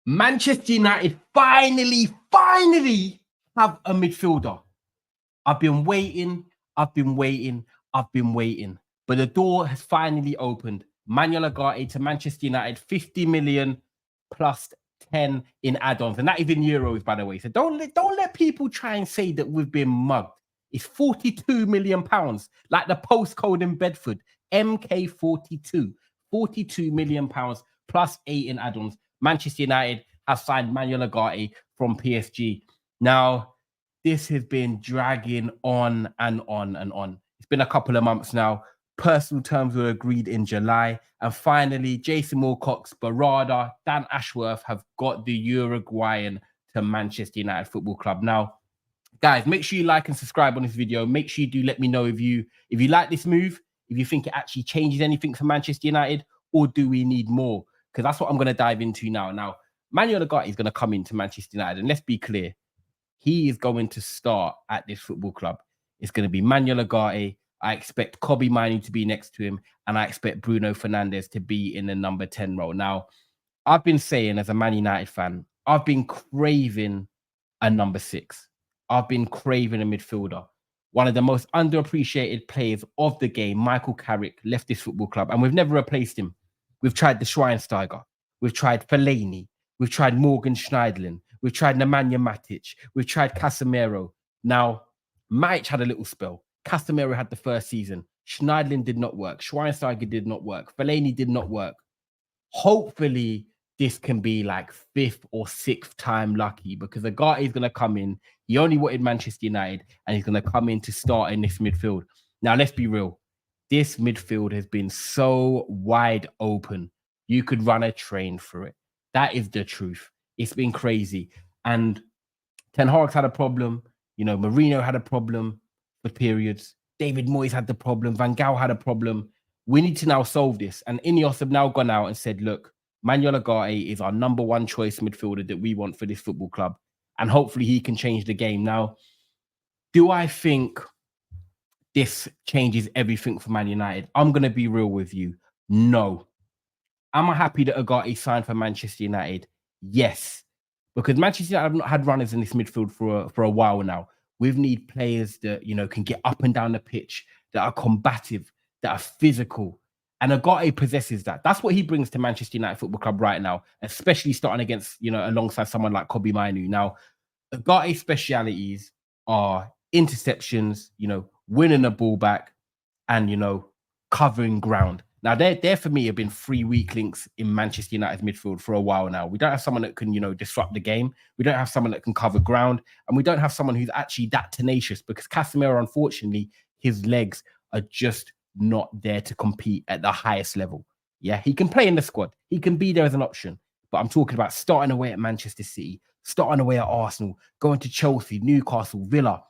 Manchester United finally have a midfielder. I've been waiting, I've been waiting, I've been waiting. But the door has finally opened. Manuel Ugarte to Manchester United, 50 million plus 10 in add-ons. And that is in euros, by the way. So don't let people try and say that we've been mugged. It's 42 million pounds, like the postcode in Bedford, MK42. 42 million pounds plus 8 in add-ons. Manchester United have signed Manuel Ugarte from PSG. Now, this has been dragging on and on and on. It's been a couple of months now. Personal terms were agreed in July. And finally, Jason Wilcox, Barada, Dan Ashworth have got the Uruguayan to Manchester United Football Club. Now, guys, make sure you like and subscribe on this video. Make sure you do let me know if you like this move, if you think it actually changes anything for Manchester United, or do we need more? Because that's what I'm going to dive into now. Now, Manuel Ugarte is going to come into Manchester United, and let's be clear, he is going to start at this football club. It's going to be Manuel Ugarte. I expect Kobbie Mainoo to be next to him, and I expect Bruno Fernandes to be in the number 10 role. Now, I've been saying as a Man United fan, I've been craving a number 6. I've been craving a midfielder. One of the most underappreciated players of the game, Michael Carrick, left this football club, and we've never replaced him. We've tried the Schweinsteiger. We've tried Fellaini. We've tried Morgan Schneiderlin. We've tried Nemanja Matic. We've tried Casemiro. Now, Matic had a little spell. Casemiro had the first season. Schneiderlin did not work. Schweinsteiger did not work. Fellaini did not work. Hopefully, this can be like 5th or 6th time lucky, because Ugarte is going to come in. He only wanted Manchester United, and he's going to come in to start in this midfield. Now, let's be real. This midfield has been so wide open. You could run a train through it. That is the truth. It's been crazy. And Ten Hag's had a problem. You know, Mourinho had a problem for periods. David Moyes had the problem. Van Gaal had a problem. We need to now solve this. And Ineos have now gone out and said, look, Manuel Ugarte is our number 1 choice midfielder that we want for this football club. And hopefully he can change the game. Now, do I think this changes everything for Man United? I'm going to be real with you. No. Am I happy that Ugarte signed for Manchester United? Yes. Because Manchester United have not had runners in this midfield for a while now. We need players that, you know, can get up and down the pitch, that are combative, that are physical. And Ugarte possesses that. That's what he brings to Manchester United Football Club right now, especially starting against, you know, alongside someone like Kobbie Mainoo. Now, Ugarte's specialities are interceptions, you know, winning the ball back, and, you know, covering ground. Now, there for me have been 3 weak links in Manchester United's midfield for a while now. We don't have someone that can, you know, disrupt the game. We don't have someone that can cover ground. And we don't have someone who's actually that tenacious, because Casemiro, unfortunately, his legs are just not there to compete at the highest level. Yeah, he can play in the squad. He can be there as an option. But I'm talking about starting away at Manchester City, starting away at Arsenal, going to Chelsea, Newcastle, Villa,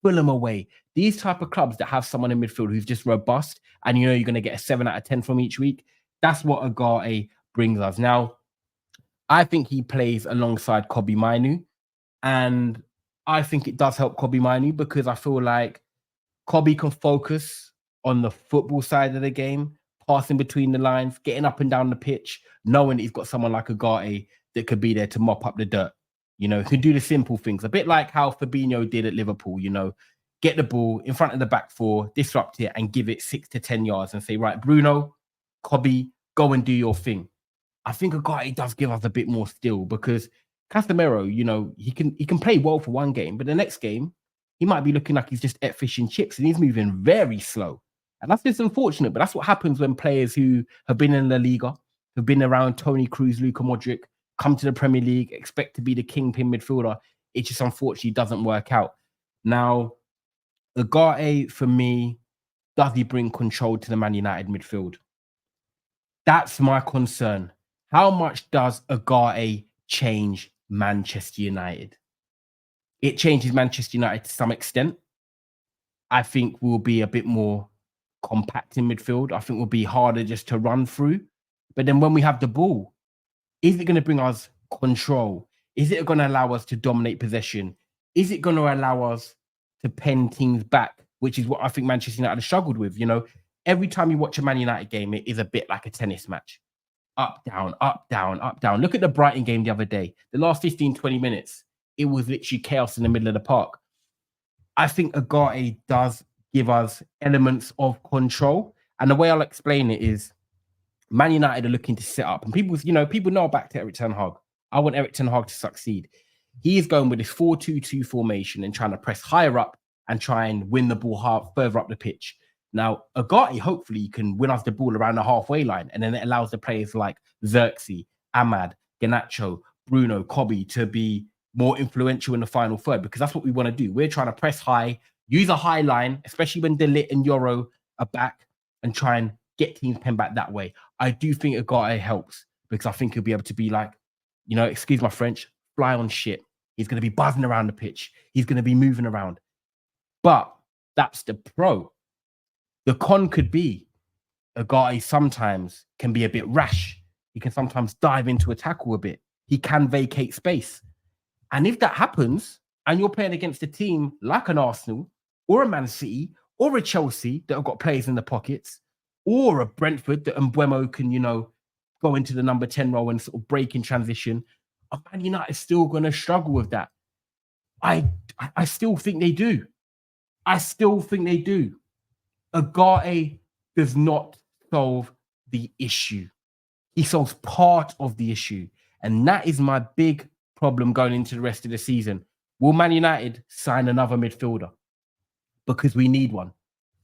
Fulham away. These type of clubs that have someone in midfield who's just robust, and you know you're going to get a 7 out of 10 from each week. That's what Ugarte brings us. Now, I think he plays alongside Kobbie Mainoo, and I think it does help Kobbie Mainoo, because I feel like Kobbie can focus on the football side of the game, passing between the lines, getting up and down the pitch, knowing he's got someone like Ugarte that could be there to mop up the dirt. You know, can do the simple things, a bit like how Fabinho did at Liverpool. You know, get the ball in front of the back 4, disrupt it, and give it 6 to 10 yards and say, right, Bruno, Kobbie, go and do your thing. I think Ugarte does give us a bit more still, because Casemiro, you know, he can play well for one game, but the next game, he might be looking like he's just at fish and chips, and he's moving very slow. And that's just unfortunate, but that's what happens when players who have been in La Liga, have been around Toni Kroos, Luka Modric, come to the Premier League, expect to be the kingpin midfielder. It just unfortunately doesn't work out. Now, Ugarte, for me, does he bring control to the Man United midfield? That's my concern. How much does Ugarte change Manchester United? It changes Manchester United to some extent. I think we'll be a bit more compact in midfield. I think we'll be harder just to run through. But then when we have the ball, is it going to bring us control? Is it going to allow us to dominate possession? Is it going to allow us to pen teams back, which is what I think Manchester United have struggled with? You know, every time you watch a Man United game, it is a bit like a tennis match. up, down, up, down, up, down. Look at the Brighton game the other day. The last 15, 20 minutes, it was literally chaos in the middle of the park. I think Ugarte does give us elements of control. And the way I'll explain it is Man United are looking to set up, and people know back to Eric Ten Hag. I want Eric Ten Hag to succeed. He is going with this 4-2-2 formation and trying to press higher up and try and win the ball further up the pitch. Now, Ugarte hopefully can win us the ball around the halfway line, and then it allows the players like Xerxes, Ahmad, Garnacho, Bruno, Kobe to be more influential in the final third, because that's what we want to do. We're trying to press high, use a high line, especially when De Ligt and Euro are back, and try and get teams pen back that way. I do think Ugarte helps, because I think he'll be able to be like, excuse my French, fly on shit. He's going to be buzzing around the pitch. He's going to be moving around. But that's the pro. The con could be Ugarte sometimes can be a bit rash. He can sometimes dive into a tackle a bit. He can vacate space. And if that happens, and you're playing against a team like an Arsenal or a Man City or a Chelsea that have got players in the pockets, or a Brentford that Mbeumo can, go into the number 10 role and sort of break in transition, Man United is still going to struggle with that. I still think they do. Ugarte does not solve the issue. He solves part of the issue. And that is my big problem going into the rest of the season. Will Man United sign another midfielder? Because we need one.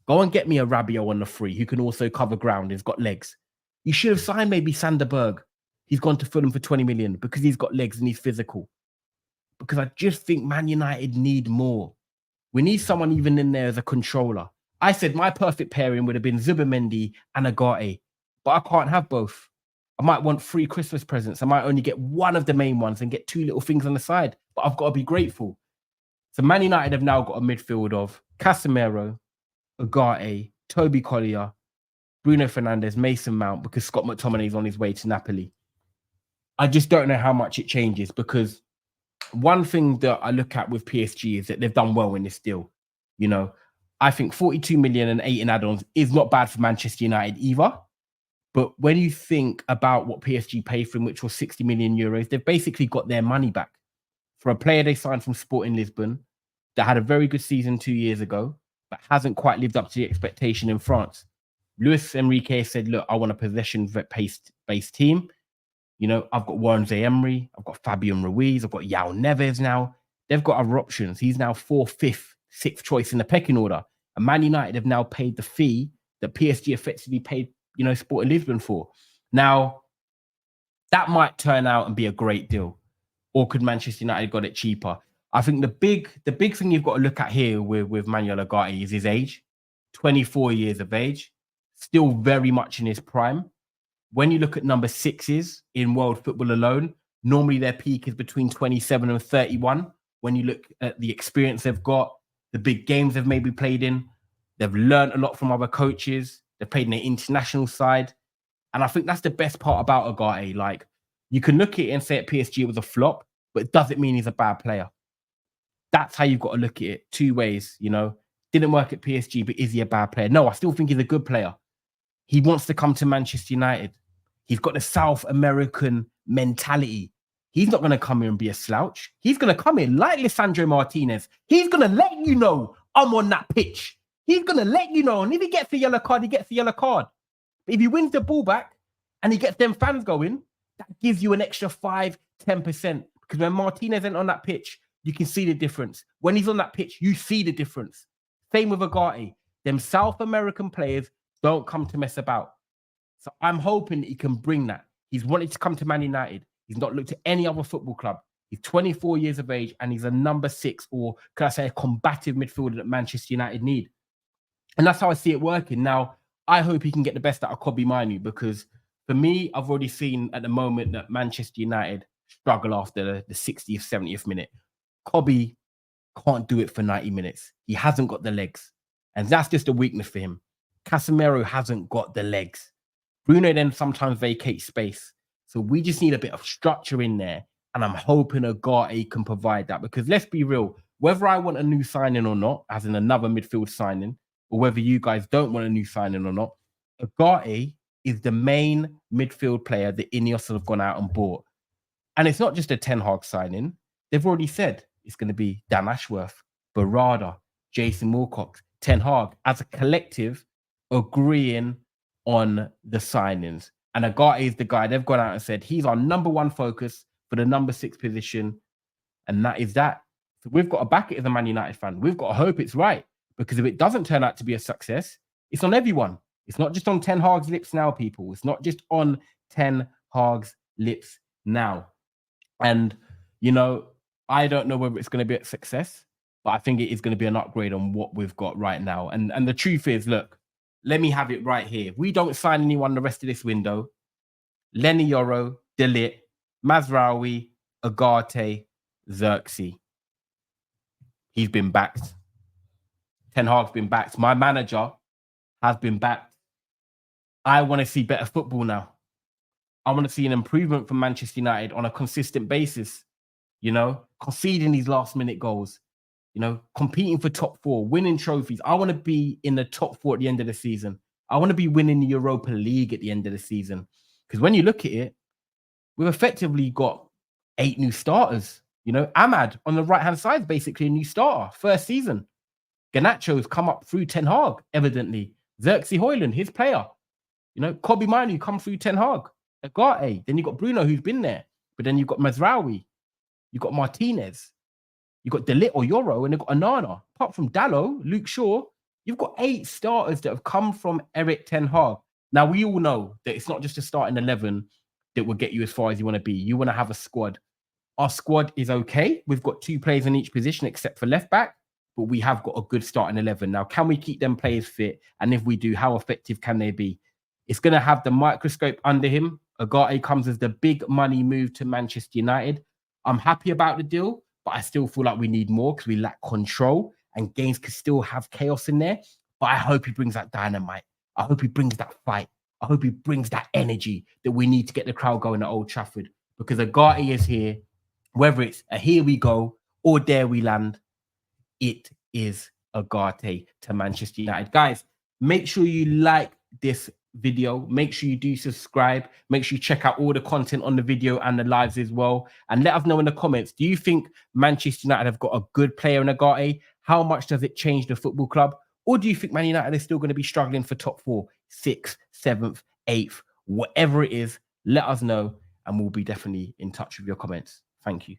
Go and get me a Rabiot on the free who can also cover ground. He's got legs. You should have signed maybe Sander Berg. He's gone to Fulham for 20 million because he's got legs and he's physical. Because I just think Man United need more. We need someone even in there as a controller. I said my perfect pairing would have been Zubimendi and Ugarte, but I can't have both. I might want 3 Christmas presents. I might only get one of the main ones and get 2 little things on the side, but I've got to be grateful. So Man United have now got a midfield of Casemiro, Ugarte, Toby Collier, Bruno Fernandes, Mason Mount, because Scott McTominay is on his way to Napoli. I just don't know how much it changes, because one thing that I look at with PSG is that they've done well in this deal. I think 42 million and 8 in add-ons is not bad for Manchester United either. But when you think about what PSG paid for him, which was 60 million euros, they've basically got their money back for a player they signed from Sporting Lisbon that had a very good season 2 years ago, but hasn't quite lived up to the expectation in France. Luis Enrique said, look, I want a possession-based team. I've got Warren Emery, I've got Fabian Ruiz, I've got Yao Neves now. They've got other options. He's now 4th, 5th, 6th choice in the pecking order. And Man United have now paid the fee that PSG effectively paid, Sporting Lisbon for. Now, that might turn out and be a great deal. Or could Manchester United got it cheaper? I think the big thing you've got to look at here with Manuel Ugarte is his age. 24 years of age. Still very much in his prime. When you look at number 6s in world football alone, normally their peak is between 27 and 31. When you look at the experience they've got, the big games they've maybe played in, they've learned a lot from other coaches. They've played in the international side. And I think that's the best part about Ugarte. Like, you can look at it and say at PSG it was a flop, but it doesn't mean he's a bad player. That's how you've got to look at it. 2 ways, Didn't work at PSG, but is he a bad player? No, I still think he's a good player. He wants to come to Manchester United. He's got the South American mentality. He's not going to come here and be a slouch. He's going to come in like Lisandro Martinez. He's going to let you know I'm on that pitch. He's going to let you know. And if he gets a yellow card, he gets a yellow card. But if he wins the ball back and he gets them fans going, that gives you an extra 5, 10%. Because when Martinez ain't on that pitch, you can see the difference. When he's on that pitch, you see the difference. Same with Ugarte. Them South American players don't come to mess about. So I'm hoping that he can bring that. He's wanted to come to Man United. He's not looked at any other football club. He's 24 years of age and he's a number 6, or can I say a combative midfielder that Manchester United need. And that's how I see it working. Now, I hope he can get the best out of Kobe Mainoo, because for me, I've already seen at the moment that Manchester United struggle after the 60th, 70th minute. Kobe can't do it for 90 minutes. He hasn't got the legs. And that's just a weakness for him. Casemiro hasn't got the legs. Bruno then sometimes vacates space. So we just need a bit of structure in there. And I'm hoping Ugarte can provide that. Because let's be real, whether I want a new signing or not, as in another midfield signing, or whether you guys don't want a new signing or not, Ugarte is the main midfield player that Ineos have gone out and bought. And it's not just a Ten Hag signing. They've already said it's going to be Dan Ashworth, Barada, Jason Wilcox, Ten Hag as a collective agreeing on the signings. And Ugarte is the guy they've gone out and said he's our number one focus for the number 6 position. And that is that. So we've got to back it as a Man United fan. We've got to hope it's right. Because if it doesn't turn out to be a success, it's on everyone. It's not just on Ten Hag's lips now, people. It's not just on Ten Hag's lips now. And, you know, I don't know whether it's going to be a success, but I think it is going to be an upgrade on what we've got right now. And the truth is, look, let me have it right here. If we don't sign anyone the rest of this window, Lenny Yoro, De Ligt, Mazraoui, Ugarte, Xerxes. He's been backed. Ten Hag's been backed. My manager has been backed. I want to see better football now. I want to see an improvement from Manchester United on a consistent basis. You know, conceding these last-minute goals. You know, competing for top 4, winning trophies. I want to be in the top 4 at the end of the season. I want to be winning the Europa League at the end of the season. Because when you look at it, we've effectively got 8 new starters. You know, Ahmad on the right-hand side is basically a new starter. First season. Garnacho's come up through Ten Hag, evidently. Xerxes Højlund, his player. You know, Kobbie Mainoo come through Ten Hag. Ugarte. Then you've got Bruno, who's been there. But then you've got Mazraoui. You've got Martinez. You've got De Ligt or Yoro, and they've got Onana. Apart from Dallo, Luke Shaw, you've got 8 starters that have come from Erik Ten Hag. Now, we all know that it's not just a starting 11 that will get you as far as you want to be. You want to have a squad. Our squad is okay. We've got 2 players in each position except for left back, but we have got a good starting 11. Now, can we keep them players fit? And if we do, how effective can they be? It's going to have the microscope under him. Ugarte comes as the big money move to Manchester United. I'm happy about the deal, but I still feel like we need more because we lack control and games could still have chaos in there. But I hope he brings that dynamite. I hope he brings that fight. I hope he brings that energy that we need to get the crowd going at Old Trafford, because Ugarte is here. Whether it's a here we go or there we land, it is Ugarte to Manchester United. Guys, make sure you like this video. Make sure you do subscribe. Make sure you check out all the content on the video and the lives as well. And let us know in the comments, do you think Manchester United have got a good player in Ugarte? How much does it change the football club? Or do you think Man United is still going to be struggling for top 4, 6th, 7th, 8th, whatever it is? Let us know and we'll be definitely in touch with your comments. Thank you.